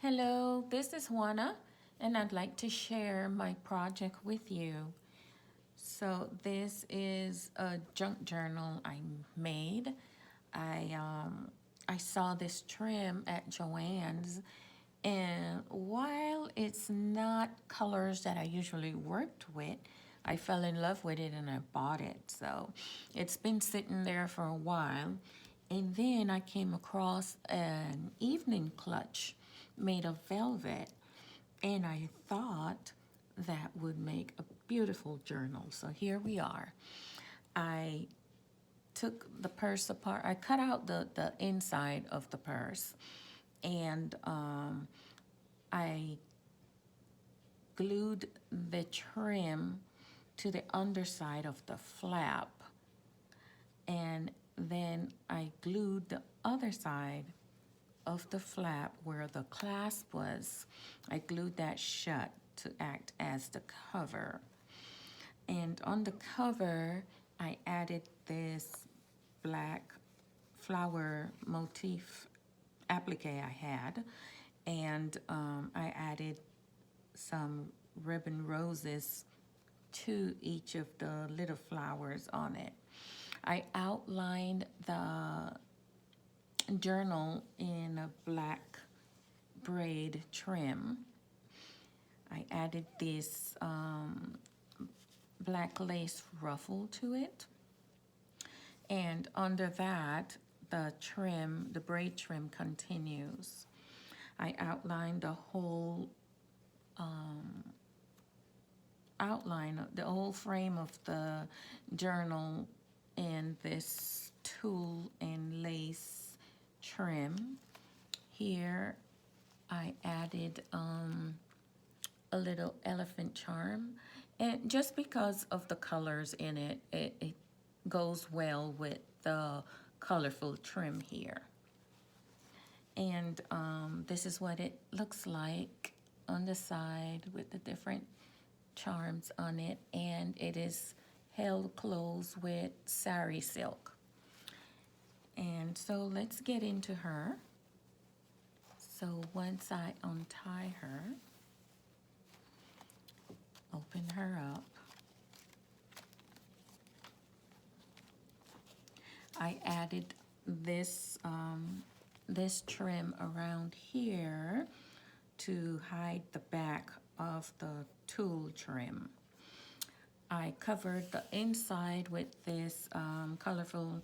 Hello, this is Juana, and I'd like to share my project with you. So this is a junk journal I made. I I saw this trim at Joann's, and while it's not colors that I usually worked with, I fell in love with it and I bought it. So it's been sitting there for a while. And then I came across an evening clutch made of velvet, and I thought that would make a beautiful journal. So here we are. I took the purse apart. I cut out the inside of the purse, and I glued the trim to the underside of the flap, and then I glued the other side of the flap where the clasp was. I glued that shut to act as the cover. And on the cover, I added this black flower motif applique I had, and I added some ribbon roses to each of the little flowers on it. I outlined the journal in a black braid trim. I added this black lace ruffle to it. And under that, the braid trim continues. I outlined the whole the whole frame of the journal in this tulle and lace trim. Here I added a little elephant charm, and just because of the colors in it, it goes well with the colorful trim here. And this is what it looks like on the side with the different charms on it, and it is held closed with sari silk. And so let's get into her. So once I untie her, open her up, I added this this trim around here to hide the back of the tulle trim. I covered the inside with this colorful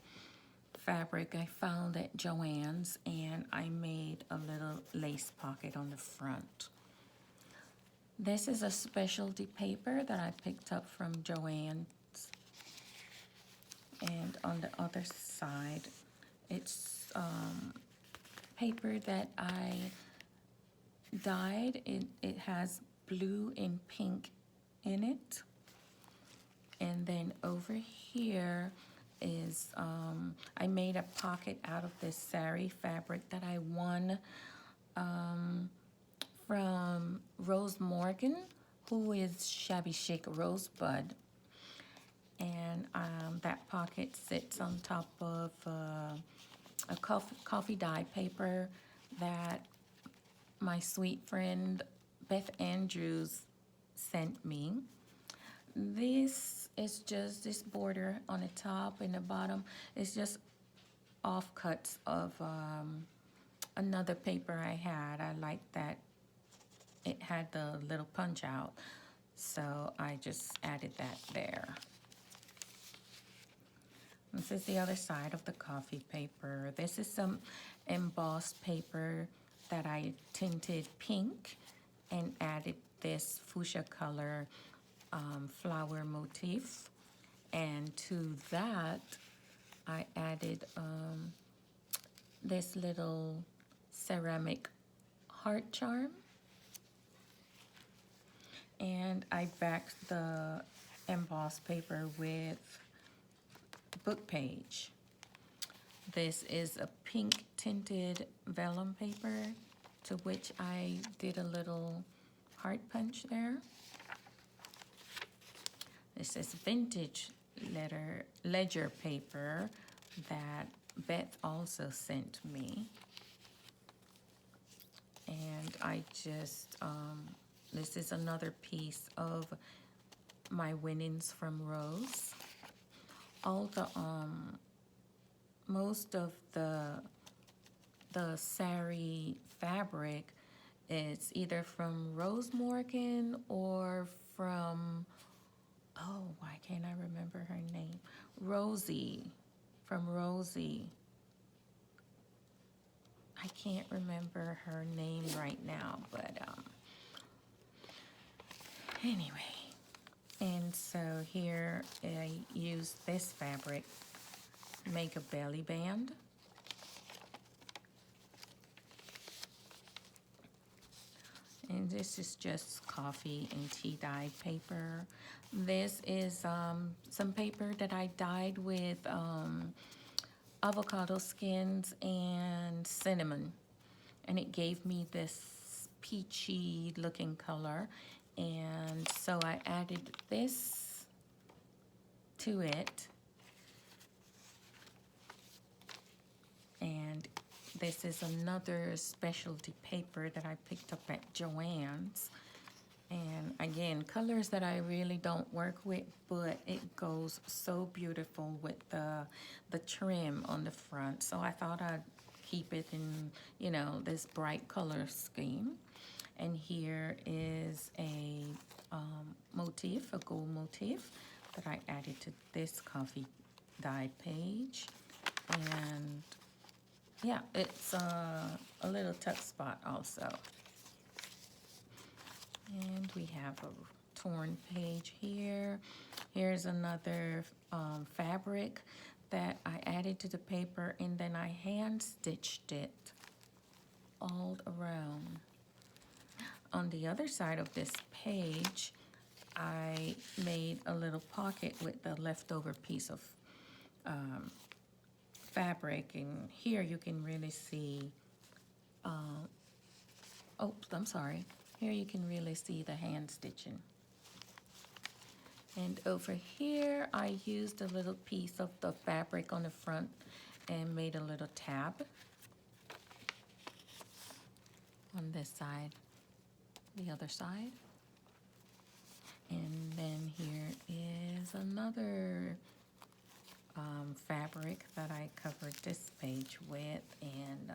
fabric I found at Joann's, and I made a little lace pocket on the front. This is a specialty paper that I picked up from Joann's, and on the other side it's paper that I dyed. It has blue and pink in it. And then over here is I made a pocket out of this sari fabric that I won from Rose Morgan, who is Shabby Chic Rosebud. And that pocket sits on top of a coffee dye paper that my sweet friend Beth Andrews sent me. This is just this border on the top and the bottom. It's just offcuts of another paper I had. I liked that it had the little punch out, so I just added that there. This is the other side of the coffee paper. This is some embossed paper that I tinted pink and added this fuchsia color flower motif. And to that, I added this little ceramic heart charm. And I backed the embossed paper with book page. This is a pink tinted vellum paper to which I did a little heart punch there. This is vintage ledger paper that Beth also sent me. And I just, this is another piece of my winnings from Rose. All the, most of the sari fabric is either from Rose Morgan or from, oh, why can't I remember her name? Rosie, from Rosie. I can't remember her name right now, but anyway. And so here I use this fabric, make a belly band. And this is just coffee and tea dyed paper. This is some paper that I dyed with avocado skins and cinnamon. And it gave me this peachy looking color. And so I added this to it. And this is another specialty paper that I picked up at Joann's. And again, colors that I really don't work with, but it goes so beautiful with the trim on the front. So I thought I'd keep it in, you know, this bright color scheme. And here is a motif, a gold motif that I added to this coffee dyed page. And yeah, it's a little tuck spot also. And we have a torn page here. Here's another fabric that I added to the paper, and then I hand stitched it all around. On the other side of this page, I made a little pocket with the leftover piece of fabric, and here you can really see, oh, I'm sorry. Here you can really see the hand stitching. And over here, I used a little piece of the fabric on the front and made a little tab on this side, the other side. And then here is another fabric that I covered this page with, and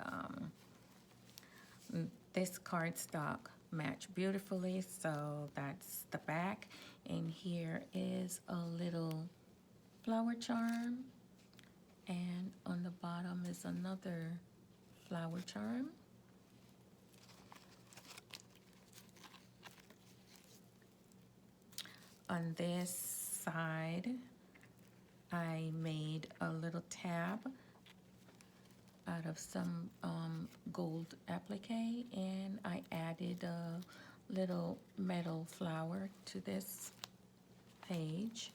this cardstock matched beautifully, so that's the back. And here is a little flower charm, and on the bottom is another flower charm. On this side, I made a little tab out of some gold applique, and I added a little metal flower to this page.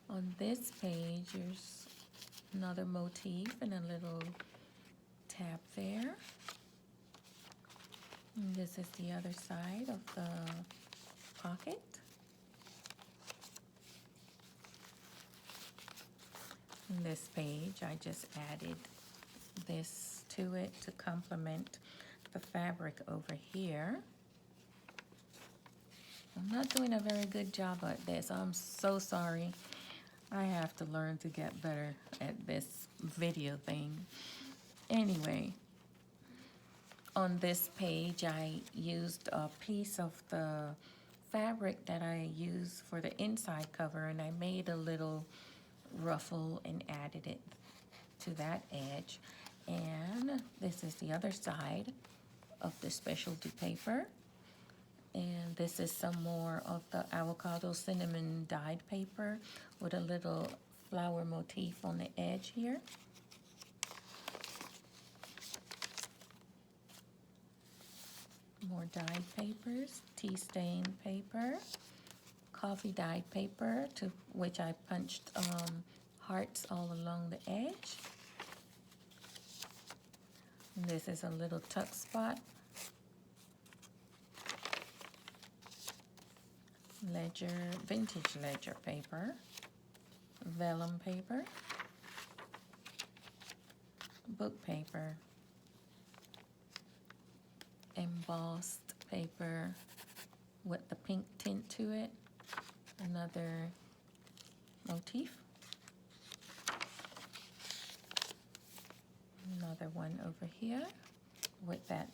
On this page, there's another motif and a little tab there. And this is the other side of the pocket. In this page, I just added this to it to complement the fabric over here. I'm not doing a very good job at this. I'm so sorry. I have to learn to get better at this video thing. Anyway, on this page, I used a piece of the fabric that I used for the inside cover, and I made a little ruffle and added it to that edge. And this is the other side of the specialty paper, and this is some more of the avocado cinnamon dyed paper with a little flower motif on the edge here. More dyed papers, tea stain paper, coffee dyed paper, to which I punched hearts all along the edge. And this is a little tuck spot. Ledger, vintage ledger paper, vellum paper, book paper, embossed paper with the pink tint to it. Another motif. Another one over here with that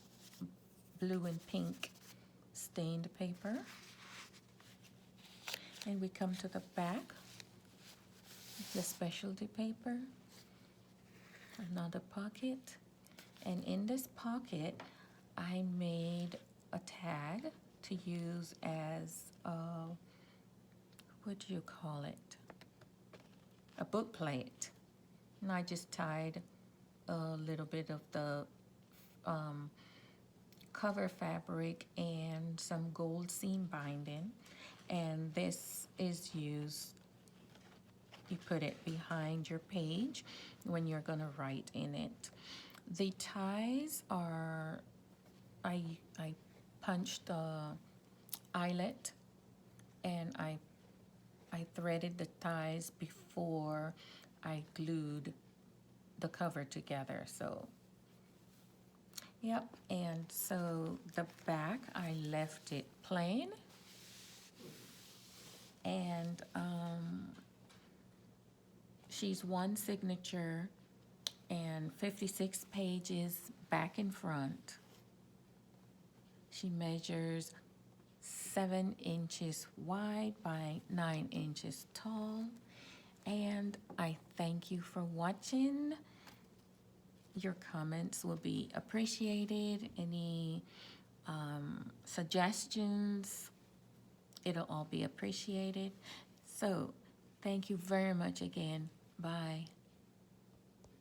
blue and pink stained paper. And we come to the back, the specialty paper, another pocket. And in this pocket, I made a tag to use as a, what do you call it? A book plate. And I just tied a little bit of the cover fabric and some gold seam binding. And this is used, you put it behind your page when you're gonna write in it. The ties are, I punched the eyelet and I threaded the ties before I glued the cover together. So, yep, and so the back, I left it plain. And she's one signature and 56 pages back and front. She measures 7 inches wide by 9 inches tall. And I thank you for watching. Your comments will be appreciated. Any suggestions, it'll all be appreciated. So thank you very much again. Bye.